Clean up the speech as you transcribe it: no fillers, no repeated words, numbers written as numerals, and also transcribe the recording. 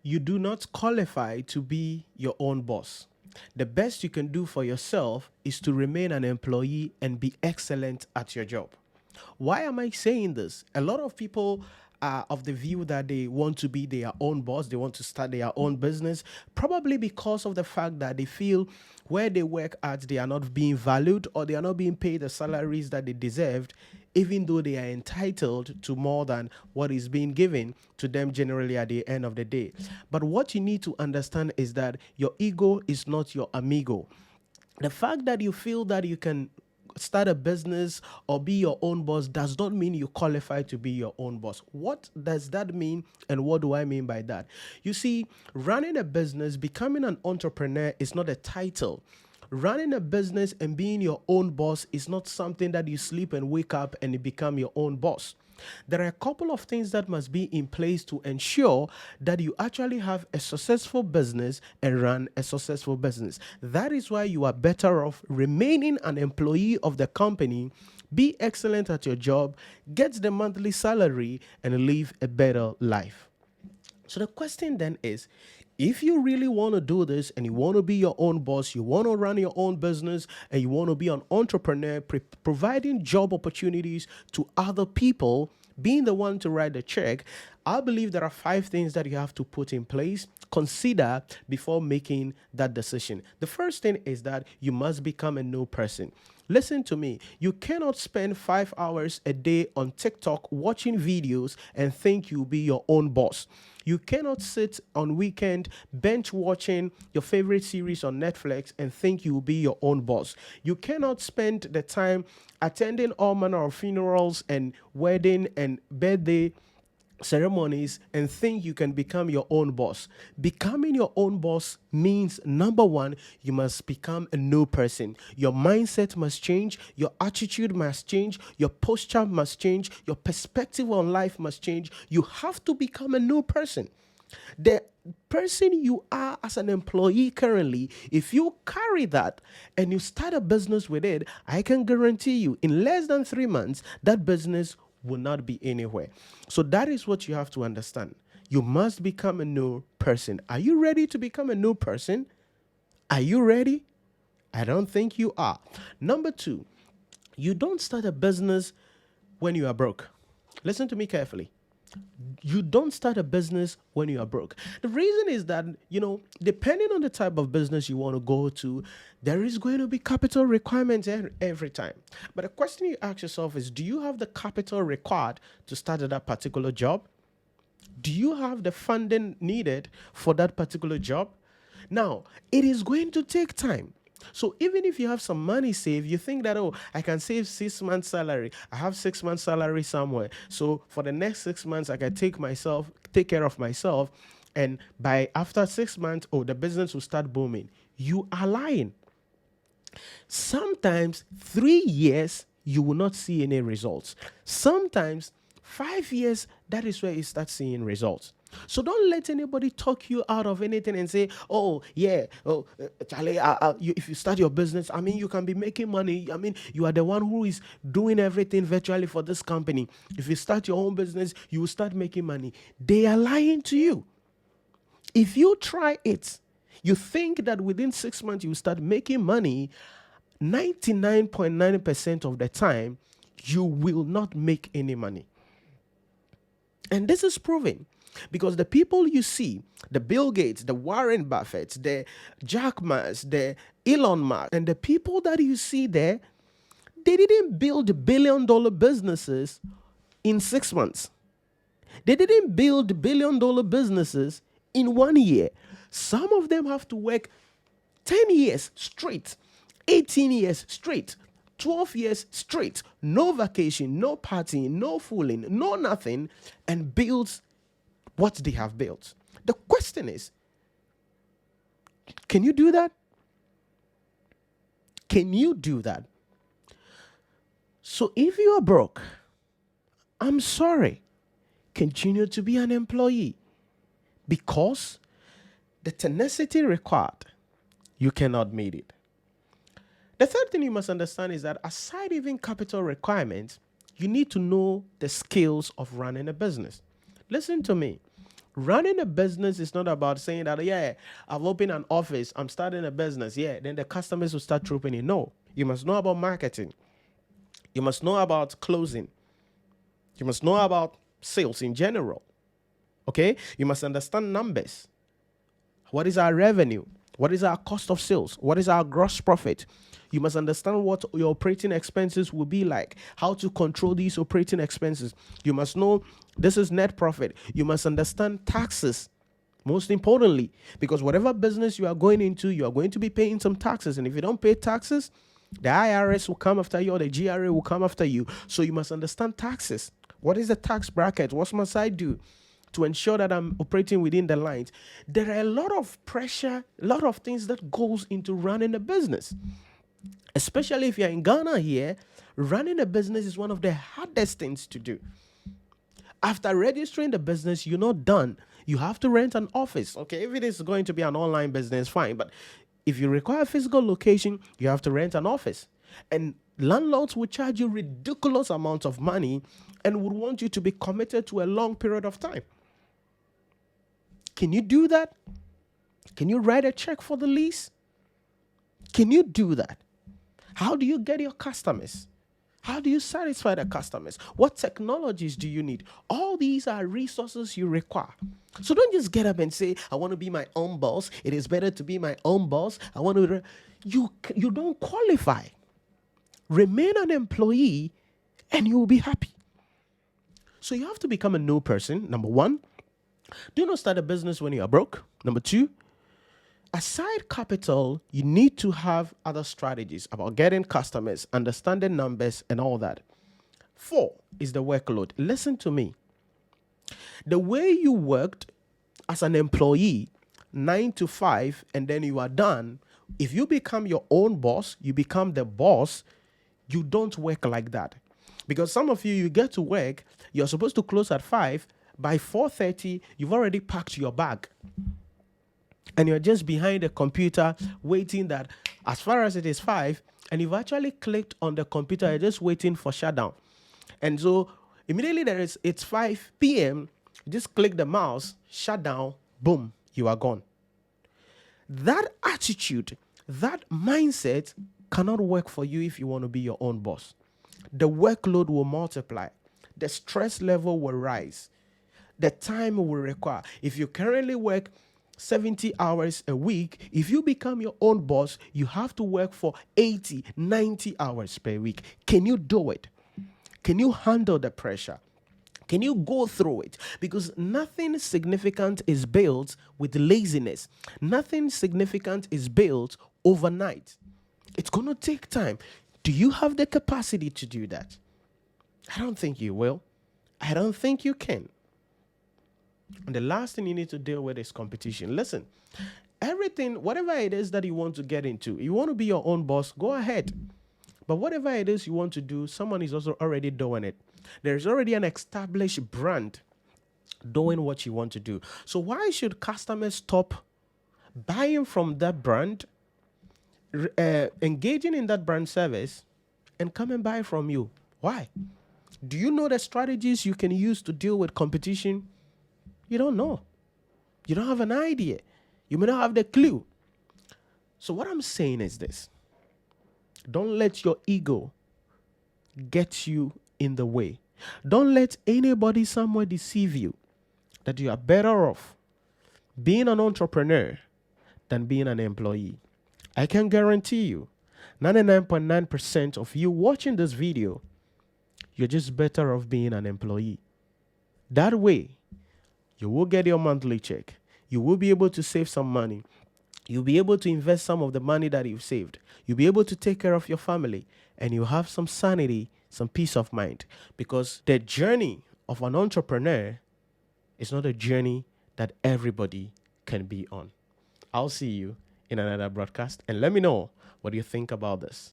You do not qualify to be your own boss. The best you can do for yourself is to remain an employee and be excellent at your job. Why am I saying this? A lot of people are of the view that they want to be their own boss, they want to start their own business, probably because of the fact that they feel where they work at, they are not being valued or they are not being paid the salaries that they deserved, even though they are entitled to more than what is being given to them generally at the end of the day. But what you need to understand is that your ego is not your amigo. The fact that you feel that you can start a business or be your own boss does not mean you qualify to be your own boss. What does that mean, and what do I mean by that? You see, running a business, becoming an entrepreneur is not a title. Running a business and being your own boss is not something that you sleep and wake up and you become your own boss. There are a couple of things that must be in place to ensure that you actually have a successful business and run a successful business. That is why you are better off remaining an employee of the company, be excellent at your job, get the monthly salary, and live a better life. So the question then is, if you really want to do this and you want to be your own boss, you want to run your own business, and you want to be an entrepreneur, providing job opportunities to other people, being the one to write the check, I believe there are five things that you have to put in place, consider before making that decision. The first thing is that you must become a new person. Listen to me. You cannot spend 5 hours a day on TikTok watching videos and think you'll be your own boss. You cannot sit on weekend bench watching your favorite series on Netflix and think you will be your own boss. You cannot spend the time attending all manner of funerals and wedding and birthday ceremonies and think you can become your own boss. Becoming your own boss means, number one, you must become a new person. Your mindset must change, your attitude must change, your posture must change, your perspective on life must change. You have to become a new person. The person you are as an employee currently, if you carry that and you start a business with it, I can guarantee you in less than 3 months, that business will not be anywhere. So that is what you have to understand. You must become a new person. Are you ready to become a new person? Are you ready? I don't think you are. Number two, you don't start a business when you are broke. Listen to me carefully. You don't start a business when you are broke. The reason is that, depending on the type of business you want to go to, there is going to be capital requirements every time. But the question you ask yourself is, do you have the capital required to start that particular job? Do you have the funding needed for that particular job? Now, it is going to take time. So even if you have some money saved, you think that, oh, I can save 6 months salary. I have 6 months salary somewhere. So for the next 6 months, I can take care of myself. And by after 6 months, oh, the business will start booming. You are lying. Sometimes 3 years, you will not see any results. Sometimes 5 years, that is where you start seeing results. So don't let anybody talk you out of anything and say, oh, yeah, oh, Charlie, if you start your business, I mean, you can be making money. I mean, you are the one who is doing everything virtually for this company. If you start your own business, you will start making money. They are lying to you. If you try it, you think that within 6 months you will start making money, 99.9% of the time, you will not make any money. And this is proven because the people you see, the Bill Gates, the Warren Buffett, the Jack Ma, the Elon Musk, and the people that you see there, they didn't build billion-dollar businesses in 6 months. They didn't build billion-dollar businesses in 1 year. Some of them have to work 10 years straight, 18 years straight, 12 years straight, no vacation, no partying, no fooling, no nothing, and builds what they have built. The question is, can you do that? Can you do that? So if you are broke, I'm sorry, continue to be an employee because the tenacity required, you cannot meet it. The third thing you must understand is that aside even capital requirements, you need to know the skills of running a business. Listen to me. Running a business is not about saying that, yeah, I've opened an office, I'm starting a business, yeah, then the customers will start trooping in. No, you must know about marketing. You must know about closing. You must know about sales in general. Okay? You must understand numbers. What is our revenue? What is our cost of sales? What is our gross profit? You must understand what your operating expenses will be like, how to control these operating expenses. You must know this is net profit. You must understand taxes, most importantly, because whatever business you are going into, you are going to be paying some taxes. And if you don't pay taxes, the IRS will come after you or the GRA will come after you. So you must understand taxes. What is the tax bracket? What must I do to ensure that I'm operating within the lines? There are a lot of pressure, a lot of things that goes into running a business. Especially if you're in Ghana here, running a business is one of the hardest things to do. After registering the business, you're not done. You have to rent an office. Okay, if it is going to be an online business, fine. But if you require a physical location, you have to rent an office. And landlords will charge you ridiculous amounts of money and would want you to be committed to a long period of time. Can you do that? Can you write a check for the lease? Can you do that? How do you get your customers? How do you satisfy the customers? What technologies do you need? All these are resources you require. So don't just get up and say, I want to be my own boss. It is better to be my own boss. I want to. You don't qualify. Remain an employee and you will be happy. So you have to become a new person. Number one, do not start a business when you are broke. Number two, aside capital, you need to have other strategies about getting customers, understanding numbers, and all that. 4 is the workload. Listen to me. The way you worked as an employee, 9 to 5, and then you are done, if you become your own boss, you become the boss, you don't work like that. Because some of you get to work, you're supposed to close at 5, by 4:30, you've already packed your bag. And you're just behind the computer waiting that as far as it is 5, and you've actually clicked on the computer, you're just waiting for shutdown. And so immediately it's 5 p.m., you just click the mouse, shut down, boom, you are gone. That attitude, that mindset cannot work for you if you want to be your own boss. The workload will multiply. The stress level will rise. The time will require. If you currently work 70 hours a week, if you become your own boss, you have to work for 80, 90 hours per week. Can you do it? Can you handle the pressure? Can you go through it? Because nothing significant is built with laziness. Nothing significant is built overnight. It's going to take time. Do you have the capacity to do that? I don't think you will. I don't think you can. And the last thing you need to deal with is competition. Listen, everything, whatever it is that you want to get into, you want to be your own boss, go ahead. But whatever it is you want to do, someone is also already doing it. There's already an established brand doing what you want to do. So why should customers stop buying from that brand, engaging in that brand service, and come and buy from you? Why? Do you know the strategies you can use to deal with competition? You don't know. You don't have an idea. You may not have the clue. So what I'm saying is this. Don't let your ego get you in the way. Don't let anybody somewhere deceive you that you are better off being an entrepreneur than being an employee. I can guarantee you, 99.9% of you watching this video, you're just better off being an employee. That way, you will get your monthly check. You will be able to save some money. You'll be able to invest some of the money that you've saved. You'll be able to take care of your family. And you have some sanity, some peace of mind. Because the journey of an entrepreneur is not a journey that everybody can be on. I'll see you in another broadcast. And let me know what you think about this.